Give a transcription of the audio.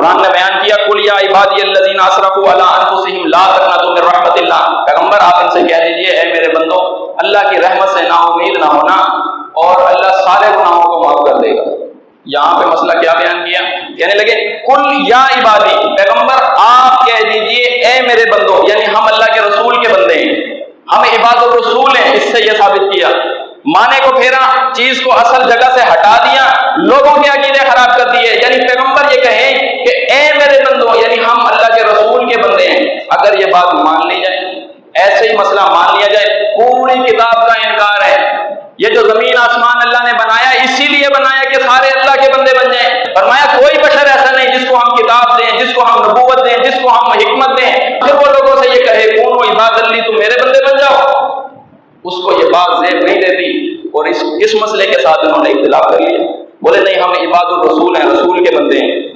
कुरान ने बयान किया, कुल या इबादियल्लज़ीना असरफू अला अनफुसिहिम ला तक़नतू मिन रहमतिल्लाह। पैगंबर आप इनसे कह दीजिए, ऐ मेरे बंदो, अल्लाह की रहमत से नाउम्मीद ना होना और अल्लाह सारे गुनाहों को माफ कर देगा। यहाँ पे मसला क्या बयान किया, कहने लगे कुल या इबादी, पैगंबर आप कह दीजिए ऐ मेरे बंदो, यानी हम अल्लाह के रसूल के बंदे हैं, हम इबादुर रसूल हैं। इससे यह साबित किया, माने को फेरा, चीज को असल जगह से हटा दिया, लोगों के अकीदे खराब कर दिए। यानी पैगंबर ये कहें कि ऐ मेरे बंदो, यानी हम अल्लाह के रसूल के बंदे हैं। अगर ये बात मान ली जाए, ऐसे ही मसला मान लिया जाए, पूरी किताब का इनकार है। ये जो जमीन आसमान अल्लाह ने बनाया, इसीलिए बनाया कि सारे अल्लाह के बंदे बन जाएं। फरमाया कोई बशर ऐसा नहीं जिसको हम किताब दें, जिसको हम नबूवत दें, जिसको हम हिकमत दें, फिर वो लोगों से ये कहे कूनो इबादल्ली, तुम मेरे बंदे बन जाओ, उसको ये बात ज़ेब नहीं देती। और इस मसले के साथ उन्होंने इख्तिलाफ कर लिया, बोले नहीं हम इबादुर रसूल हैं, रसूल के बंदे हैं।